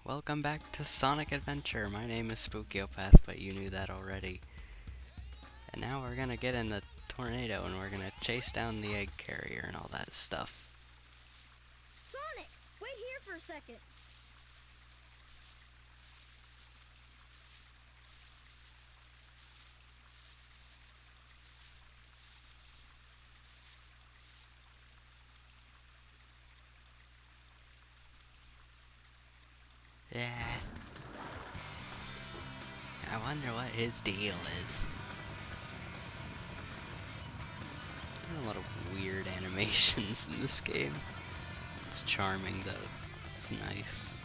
Welcome back to Sonic Adventure. My name is Spookyopath, but you knew that already. And now we're gonna get in the tornado and we're gonna chase down the egg carrier and all that stuff. Sonic, wait here for a second. Yeah. I wonder what his deal is. There are a lot of weird animations in this game. It's charming though. It's nice.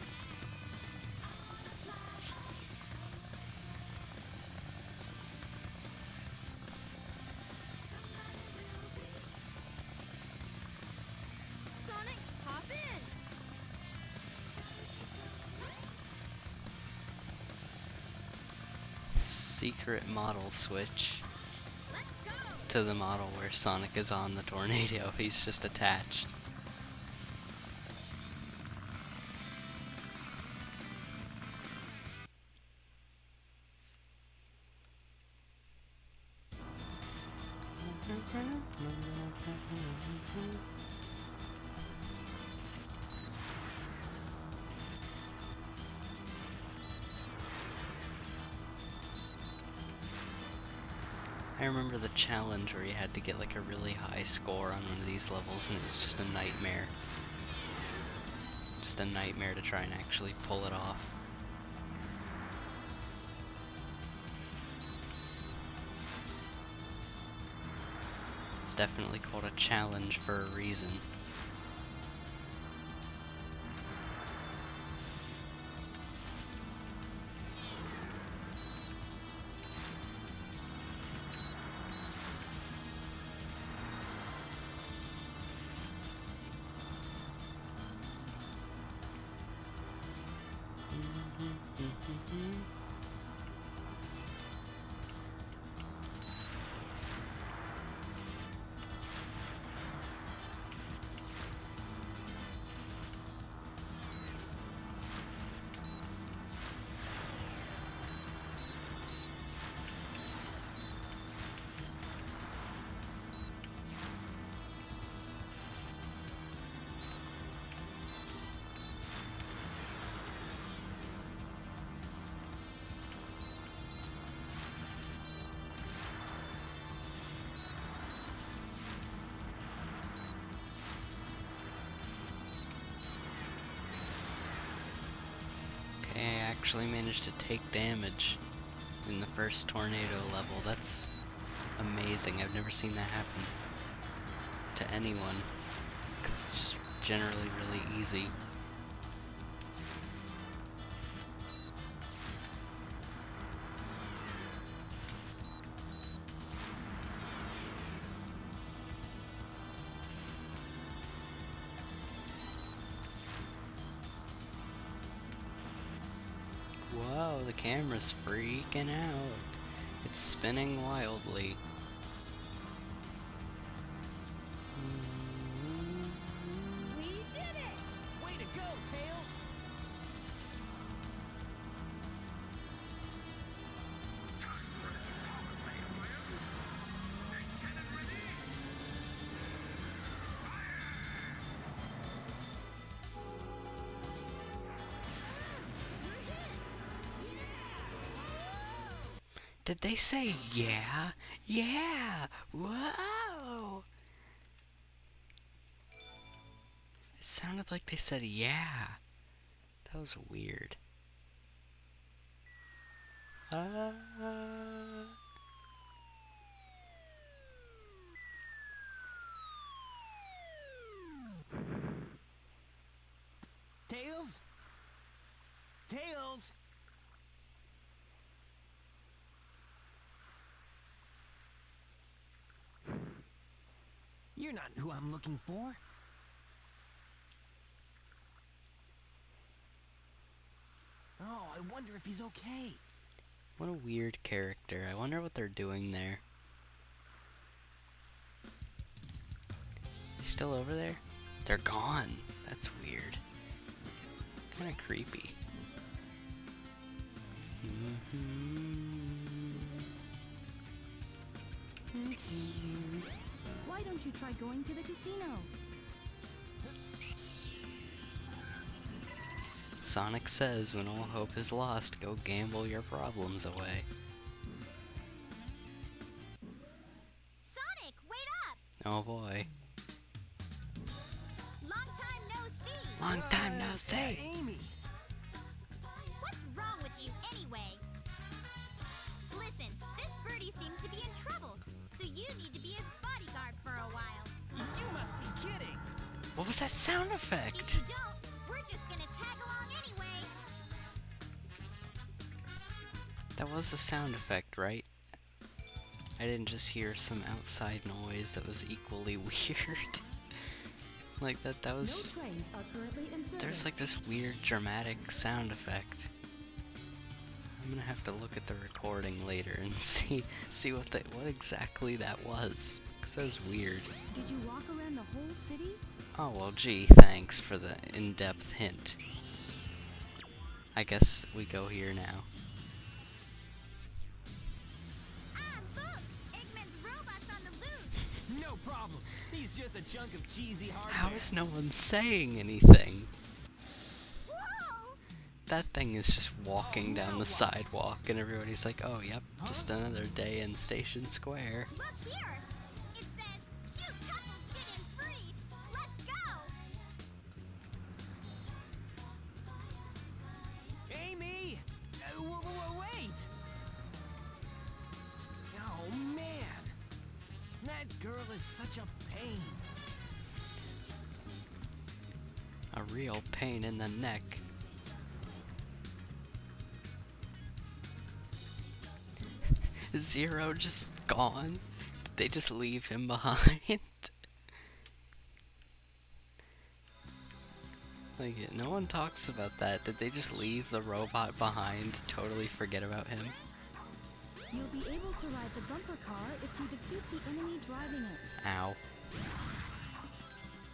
Sonic, hop in. Secret model switch Let's go. to the model where Sonic is on the tornado. He's just attached. I remember the challenge where you had to get like a really high score on one of these levels and it was just a nightmare. Just a nightmare to try and actually pull it off. It's definitely called a challenge for a reason. Okay, I actually managed to take damage in the first tornado level. That's amazing. I've never seen that happen to anyone, because it's just generally really easy. Whoa, the camera's freaking out. It's spinning wildly. We did it. Way to go, Tails! Did they say yeah? Yeah! Whoa! It sounded like they said yeah. That was weird. Tails? Tails? You're not who I'm looking for. Oh, I wonder if he's okay. What a weird character. I wonder what they're doing there. He's still over there? They're gone. That's weird. Kinda creepy. Why don't you try going to the casino? Sonic says when all hope is lost, go gamble your problems away. Sonic, wait up! Oh boy. Long time no see! Long time no see! Amy! What's wrong with you anyway? Listen, this birdie seems to be in trouble, so you need to be his bodyguard for a while. You must be kidding! What was that sound If effect? you don't, we're just gonna tag along anyway. That was the sound effect, right? I didn't just hear some outside noise that was equally weird. Like that was No just, trains are currently in service. there's like this weird dramatic sound effect. I'm gonna have to look at the recording later and see what exactly that was, cause that was weird. Did you walk around the whole city? Oh well, gee, thanks for the in-depth hint. I guess we go here now. Look! Eggman's robot's on the loose! No problem. He's just a chunk of cheesy hardware. How is no one saying anything? Whoa! That thing is just walking down the sidewalk, and everybody's like, "Oh, yep, just another day in Station Square." Look here! It says, cute couples get in free! Let's go! Amy! Wait! Oh, man! That girl is such a pain. A real pain in the neck. Zero just gone? Did they just leave him behind? Like, no one talks about that. Did they just leave the robot behind, totally forget about him? You'll be able to ride the bumper car if you defeat the enemy driving it. Ow.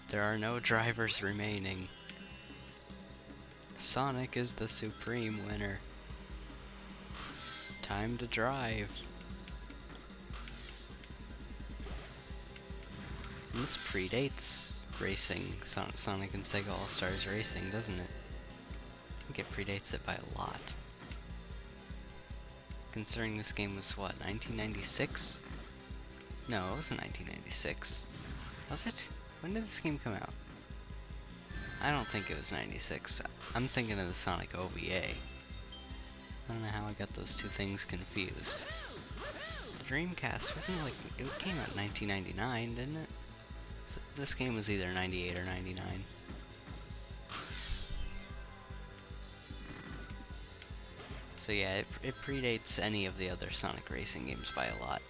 There are no drivers remaining. Sonic is the supreme winner. Time to drive. And this predates racing, Sonic and Sega All-Stars Racing, doesn't it? I think it predates it by a lot. Considering this game was what, 1996? No, it wasn't 1996. Was it? When did this game come out? I don't think it was 96. I'm thinking of the Sonic OVA. I don't know how I got those two things confused. The Dreamcast wasn't like, it came out in 1999, didn't it? So this game was either 98 or 99. So yeah, it predates any of the other Sonic racing games by a lot.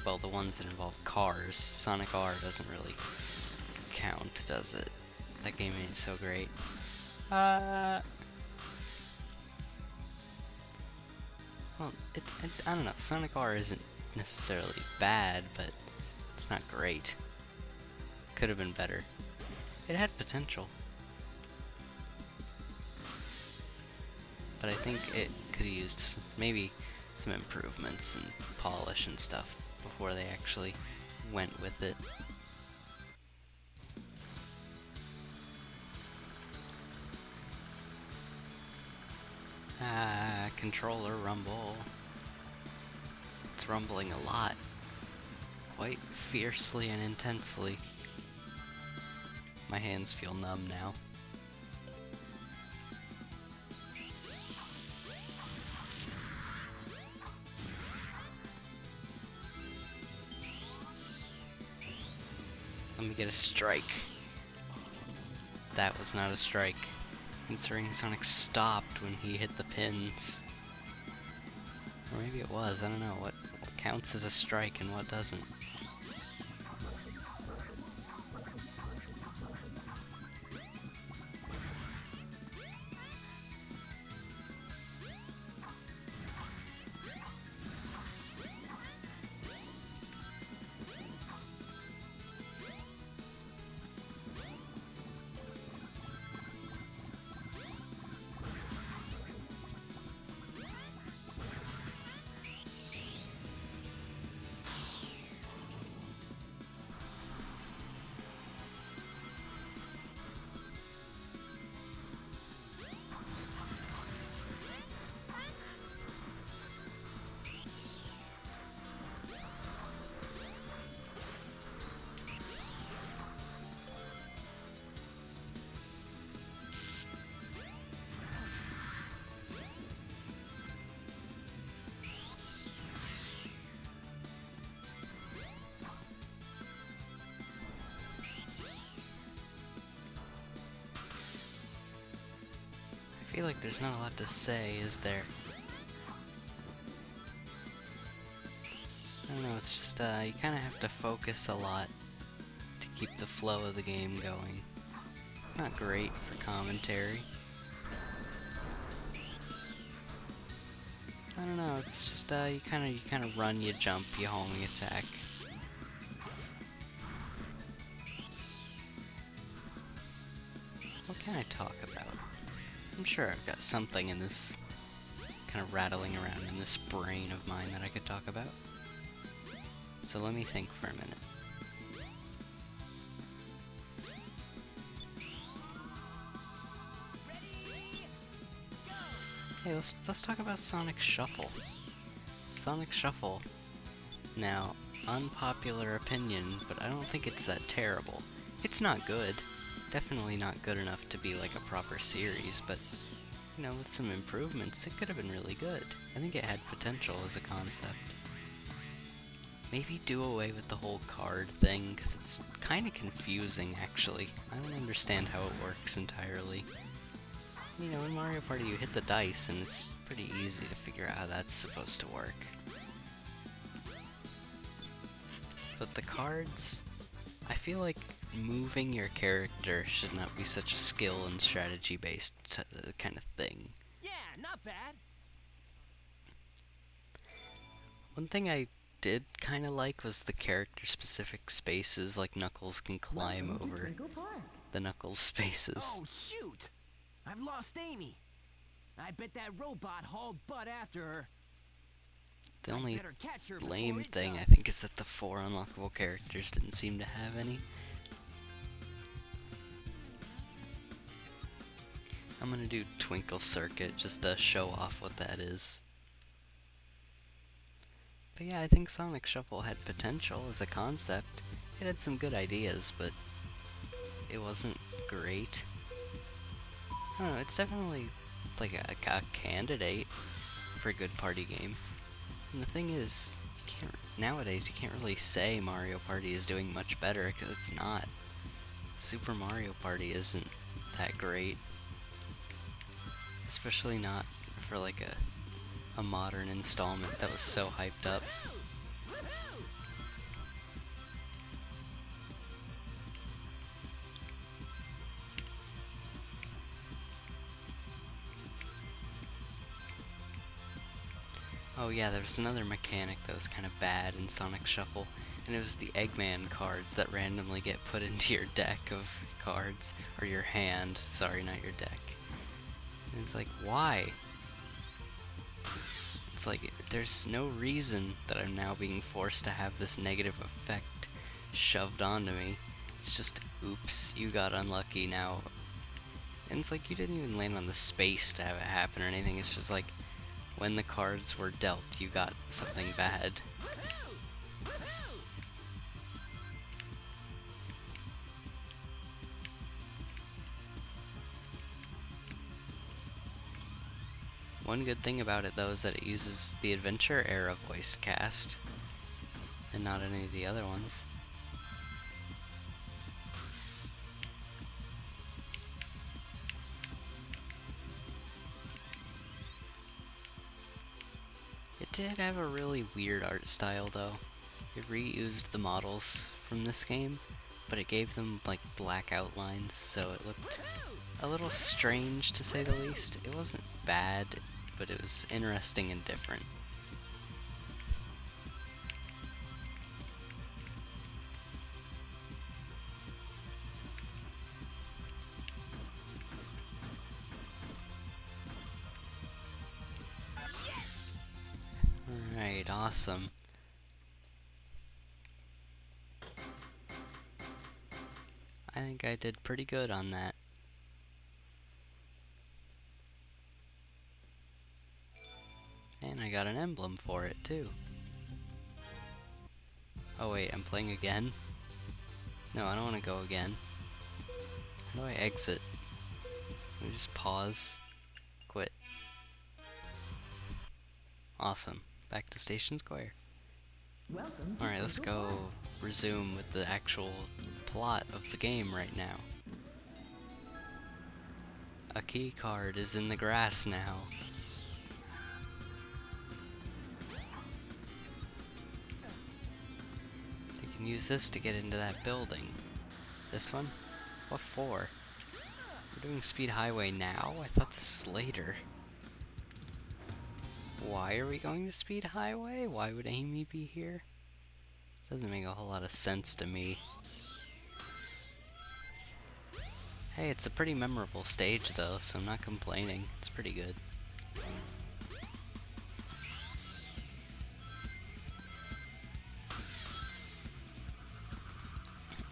Well, the ones that involve cars. Sonic R doesn't really count, does it? That game ain't so great. Well, I don't know. Sonic R isn't necessarily bad, but it's not great. Could have been better. It had potential. But I think it could have used maybe some improvements and polish and stuff before they actually went with it. Ah, controller rumble. It's rumbling a lot. Quite fiercely and intensely. My hands feel numb now. Let me get a strike. That was not a strike, considering Sonic stopped when he hit the pins. Or maybe it was, I don't know, what counts as a strike and what doesn't. feel like there's not a lot to say, is there? I don't know, it's just, you kind of have to focus a lot to keep the flow of the game going. Not great for commentary. I don't know, it's just, you kind of run, you jump, you home, you attack. What can I talk about? I'm sure I've got something in this, kind of rattling around in this brain of mine that I could talk about. So let me think for a minute. Hey, let's talk about Sonic Shuffle. Sonic Shuffle. Now, unpopular opinion, but I don't think it's that terrible. It's not good. Definitely not good enough to be like a proper series, but you know, with some improvements, it could have been really good. I think it had potential as a concept. Maybe do away with the whole card thing, because it's kind of confusing actually. I don't understand how it works entirely. You know, in Mario Party you hit the dice and it's pretty easy to figure out how that's supposed to work. But the cards, I feel like moving your character should not be such a skill and strategy based kind of thing. Yeah, not bad. One thing I did kind of like was the character specific spaces, like Knuckles can climb Welcome to over Twinkle Park. the Knuckles spaces. Oh, shoot! I've lost Amy. I bet that robot hauled butt after her. The I only better catch her before lame it thing I does. think is that the 4 unlockable characters didn't seem to have any. I'm gonna do Twinkle Circuit just to show off what that is. But yeah, I think Sonic Shuffle had potential as a concept. It had some good ideas, but it wasn't great. I don't know, it's definitely like a candidate for a good party game. And the thing is, nowadays you can't really say Mario Party is doing much better, because it's not. Super Mario Party isn't that great. Especially not for like a modern installment that was so hyped up. Oh yeah, there was another mechanic that was kind of bad in Sonic Shuffle, and it was the Eggman cards that randomly get put into your deck of cards, or your hand, sorry, not your deck. And it's like, why? It's like, there's no reason that I'm now being forced to have this negative effect shoved onto me. It's just, oops, you got unlucky now. And it's like, you didn't even land on the space to have it happen or anything, it's just like, when the cards were dealt, you got something bad. One good thing about it though is that it uses the Adventure era voice cast, and not any of the other ones. It did have a really weird art style though. It reused the models from this game, but it gave them like black outlines, so it looked a little strange to say the least. It wasn't bad, but it was interesting and different. Alright, awesome. I think I did pretty good on that. And I got an emblem for it too. Oh wait, I'm playing again? No, I don't want to go again. How do I exit? Let me just pause. Quit. Awesome. Back to Station Square. Welcome to Alright, let's Twinkle go Park. resume with the actual plot of the game right now. A key card is in the grass now. So you can use this to get into that building. This one? What for? We're doing Speed Highway now? I thought this was later. Why are we going to Speed Highway? Why would Amy be here? Doesn't make a whole lot of sense to me. Hey, it's a pretty memorable stage though, so I'm not complaining. It's pretty good.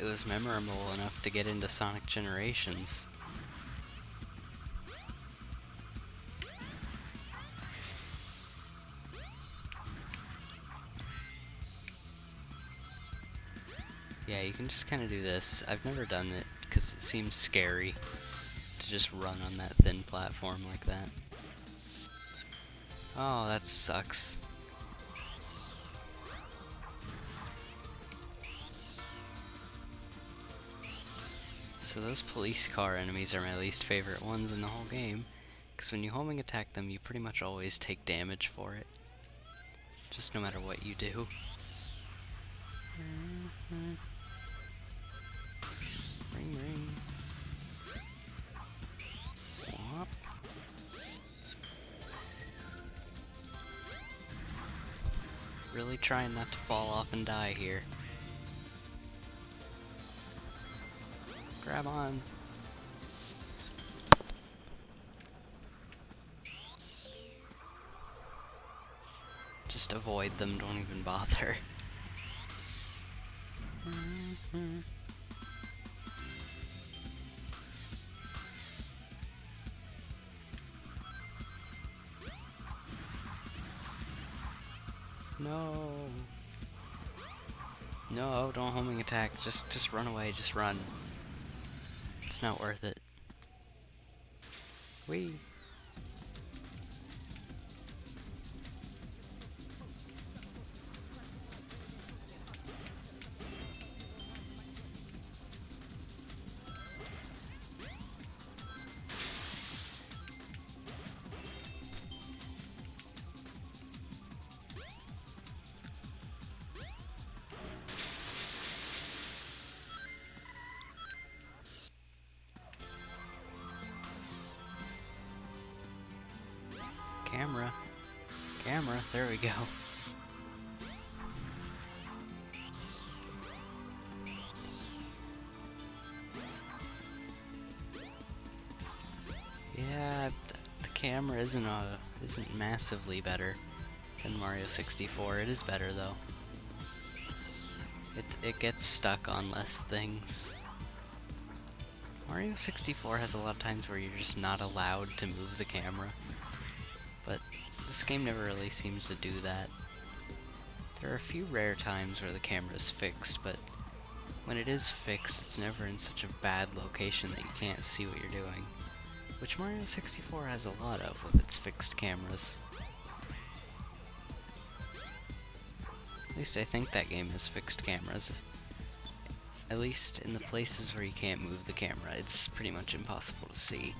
It was memorable enough to get into Sonic Generations. Yeah, you can just kind of do this. I've never done it because it seems scary to just run on that thin platform like that. Oh, that sucks. So those police car enemies are my least favorite ones in the whole game, because when you homing attack them, you pretty much always take damage for it. Just no matter what you do. Ring ring. Whop. Really trying not to fall off and die here. Grab on. Just avoid them, don't even bother. No. No, don't homing attack. Just run away, just run. It's not worth it. Whee! Camera. Camera, there we go. Yeah, the camera isn't massively better than Mario 64. It is better though. It gets stuck on less things. Mario 64 has a lot of times where you're just not allowed to move the camera. But this game never really seems to do that. There are a few rare times where the camera is fixed, but when it is fixed, it's never in such a bad location that you can't see what you're doing. Which Mario 64 has a lot of with its fixed cameras. At least I think that game has fixed cameras. At least in the places where you can't move the camera, it's pretty much impossible to see.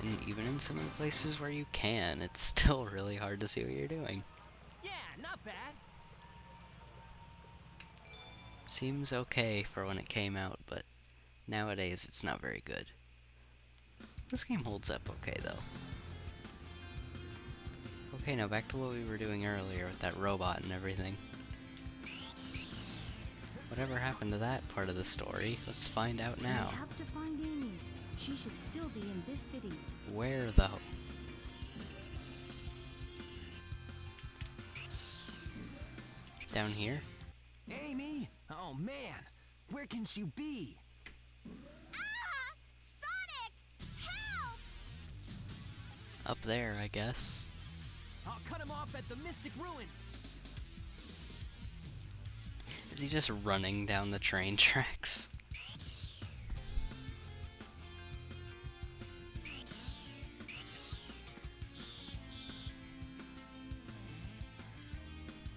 And even in some of the places where you can, it's still really hard to see what you're doing. Yeah, not bad. Seems okay for when it came out, but nowadays it's not very good. This game holds up okay though. Okay, now back to what we were doing earlier with that robot and everything. Whatever happened to that part of the story? Let's find out now. We have to find Amy. She should still be in this city. Where though? Down here? Amy? Oh man, where can she be? Ah! Sonic! Help! Up there, I guess. I'll cut him off at the Mystic Ruins. Is he just running down the train tracks?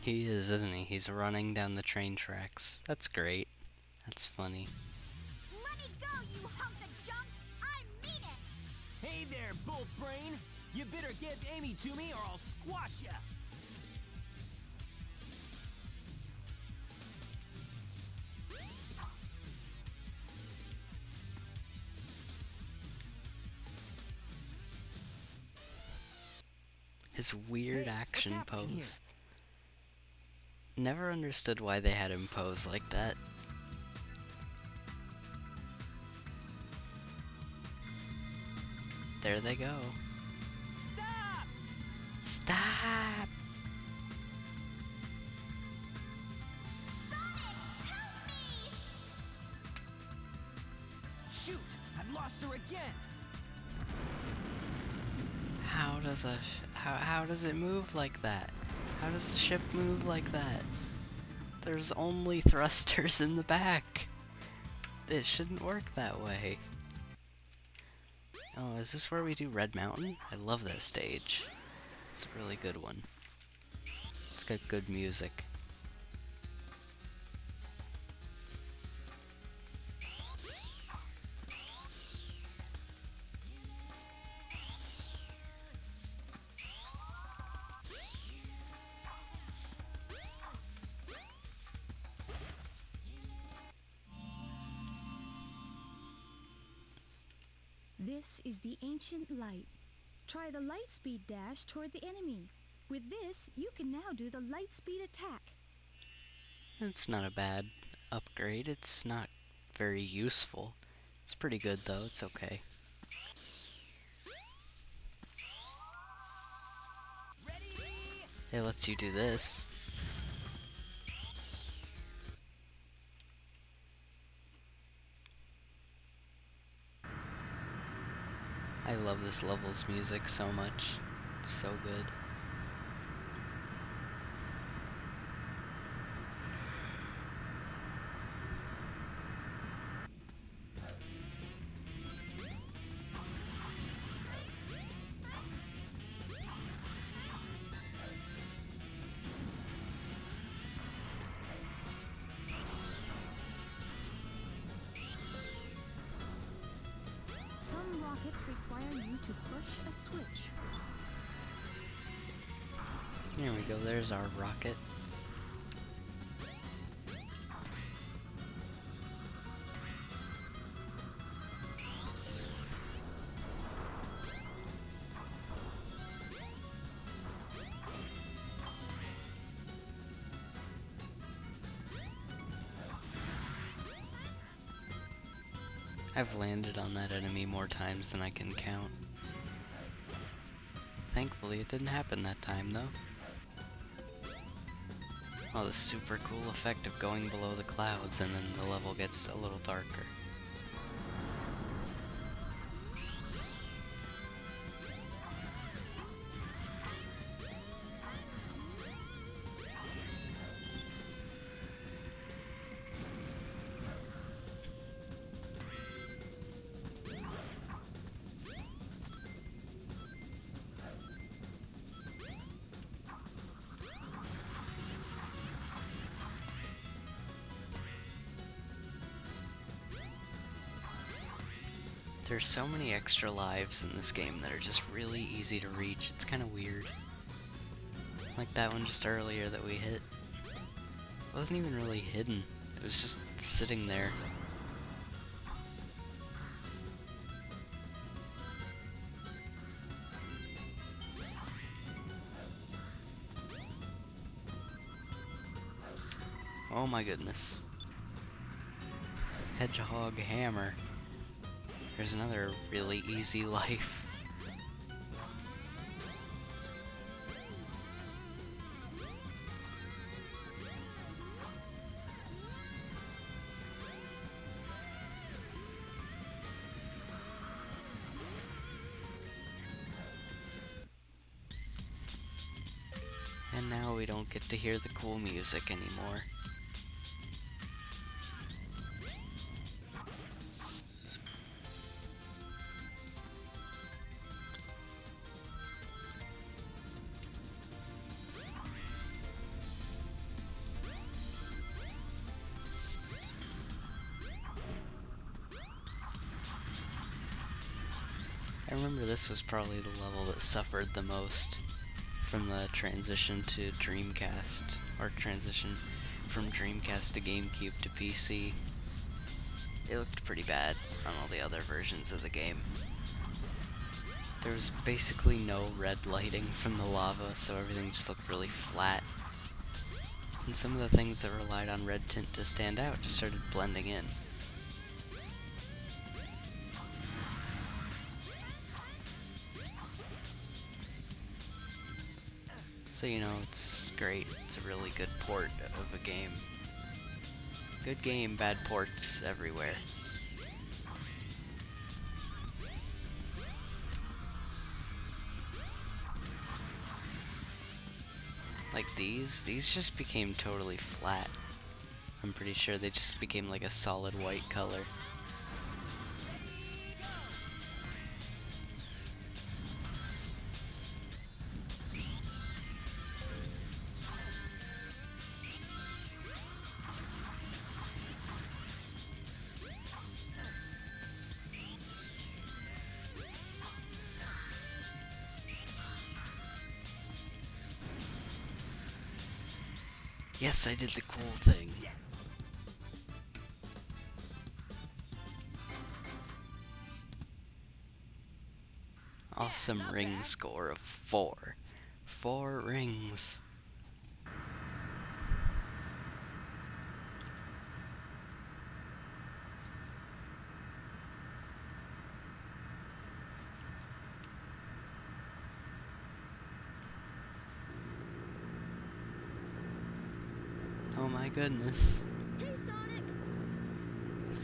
He is, isn't he? He's running down the train tracks. That's great. That's funny. Let me go, you hunk of junk! I mean it! Hey there, bolt brain! You better get Amy to me or I'll squash ya! His weird Hey, what's action happening here? pose. Never understood why they had him pose like that. There they go. Stop! Stop! Sonic, help me! Shoot! I've lost her again! How does it move like that? How does the ship move like that? There's only thrusters in the back. It shouldn't work that way. Oh, is this where we do Red Mountain? I love that stage. It's a really good one. It's got good music. This is the ancient light. Try the light speed dash toward the enemy. With this, you can now do the light speed attack. It's not a bad upgrade. It's not very useful. It's pretty good though. It's okay. It lets you do this. I love this level's music so much. It's so good. Some rockets require you to push a switch. There we go. There's our rocket. I've landed on that enemy more times than I can count. Thankfully, it didn't happen that time, though. Oh, the super cool effect of going below the clouds and then the level gets a little darker. There's so many extra lives in this game that are just really easy to reach. It's kind of weird. Like that one just earlier that we hit. It wasn't even really hidden. It was just sitting there. Oh my goodness. Hedgehog hammer. There's another really easy life. And now we don't get to hear the cool music anymore. I I remember this was probably the level that suffered the most from the transition to Dreamcast, or transition from Dreamcast to GameCube to PC. It looked pretty bad on all the other versions of the game. There was basically no red lighting from the lava, so everything just looked really flat. And some of the things that relied on red tint to stand out just started blending in. So, you know, it's great. It's a really good port of a game. Good game, bad ports everywhere. Like these just became totally flat. I'm pretty sure they just became like a solid white color. Yes, I did the cool thing. Awesome ring score of 4. 4 rings. Oh my goodness. Hey, Sonic!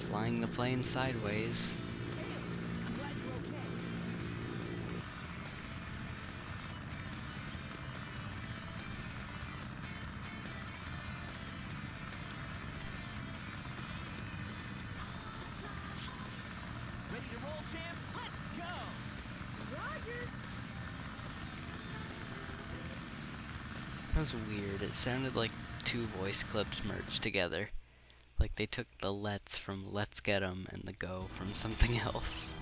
Flying the plane sideways. I'm glad you're okay. Ready to roll, champ? Let's go! Roger! That was weird. It sounded like 2 voice clips merged together. Like they took the let's from Let's Get 'em and the go from something else.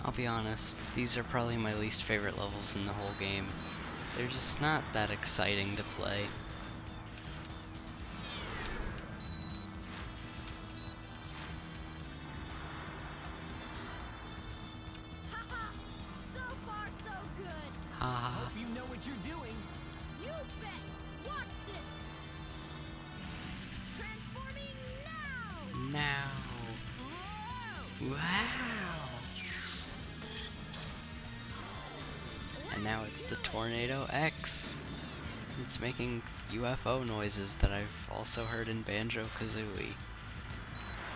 I'll be honest, these are probably my least favorite levels in the whole game. They're just not that exciting to play. Haha! So far, so good. Haha. Hope you know what you're doing. You bet. Watch this. Transforming now. Now. Whoa! Wow. And now it's the Tornado X. It's making UFO noises that I've also heard in Banjo-Kazooie.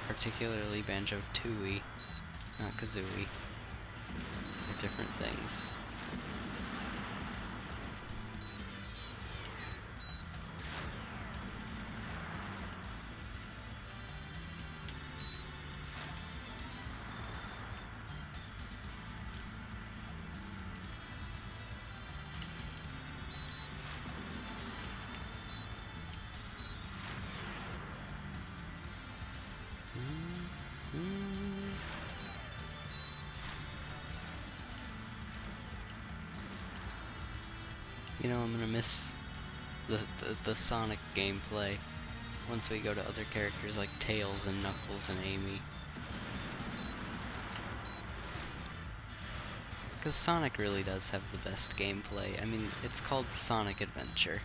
Particularly Banjo-Tooie, not Kazooie. They're different things. You know, I'm gonna miss the Sonic gameplay. once we go to other characters like Tails and Knuckles and Amy. Because Sonic really does have the best gameplay. I mean, it's called Sonic Adventure.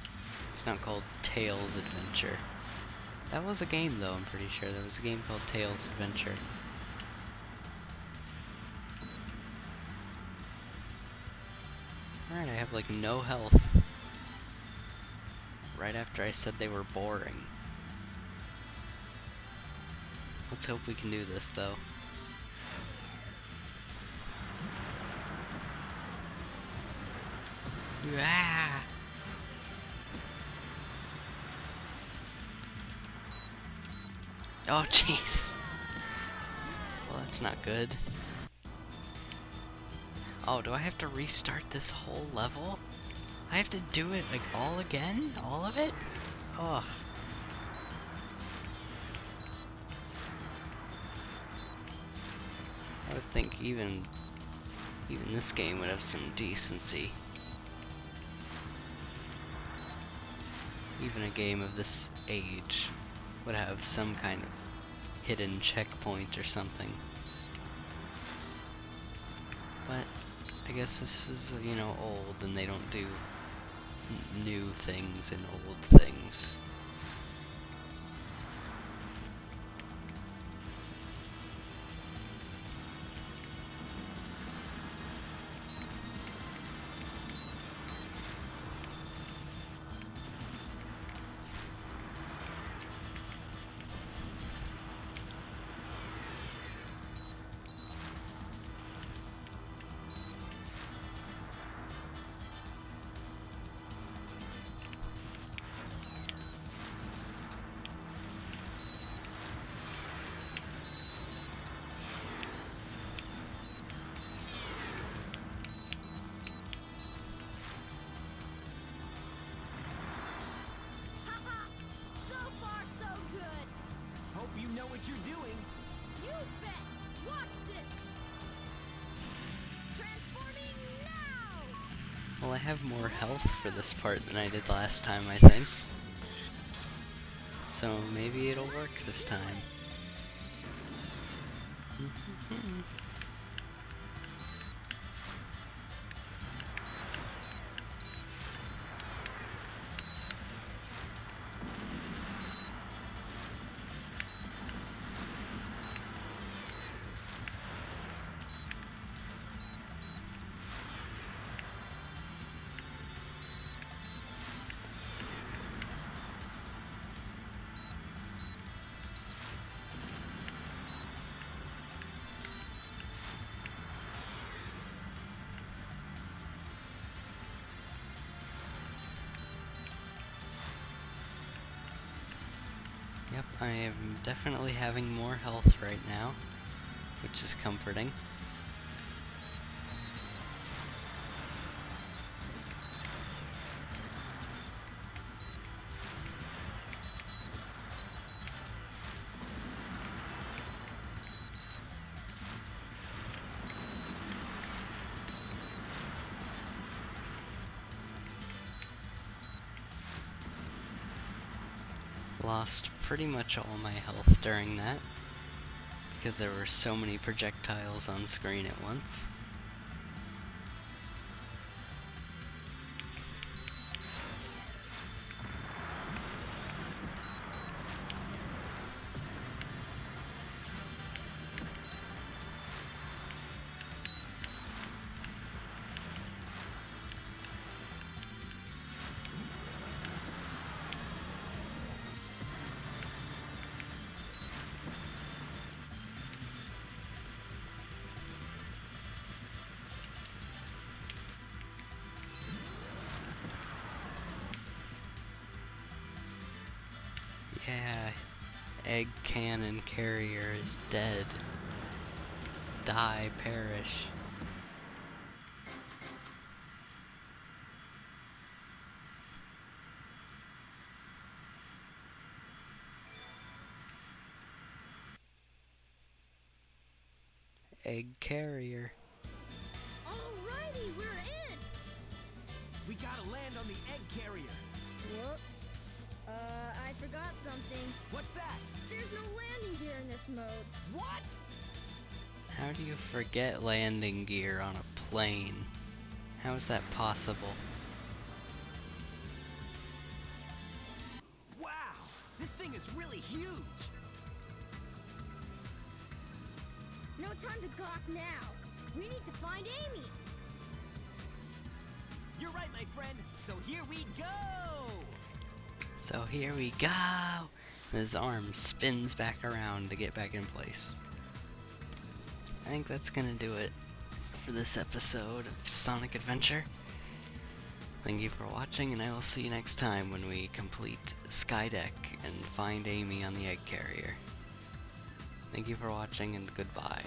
It's not called Tails Adventure. That was a game though, I'm pretty sure. There was a game called Tails Adventure. Alright, I have like no health. Right after I said they were boring. Let's hope we can do this though. Ah! Oh jeez. Well, that's not good. Oh, do I have to restart this whole level? I have to do it like all again? All of it? Ugh. I would think even this game would have some decency. Even a game of this age would have some kind of hidden checkpoint or something. But I guess this is, you know, old and they don't do new things in old things. Haha! So far, so good! Hope you know what you're doing. You bet! Watch this! Transforming now! Well, I have more health for this part than I did last time, I think. So maybe it'll work this time. Yep, I am definitely having more health right now, which is comforting. Lost pretty much all my health during that, because there were so many projectiles on screen at once. Yeah, egg cannon carrier is dead. Die, perish. Egg carrier. Alrighty, we're in! We gotta land on the egg carrier. Whoops. I forgot something. What's that? There's no landing gear in this mode. What? How do you forget landing gear on a plane? How is that possible? Wow, this thing is really huge. No time to gawk now. We need to find Amy. You're right, my friend. So here we go. So here we go! His arm spins back around to get back in place. I think that's gonna do it for this episode of Sonic Adventure. Thank you for watching, and I will see you next time when we complete Skydeck and find Amy on the egg carrier. Thank you for watching, and goodbye.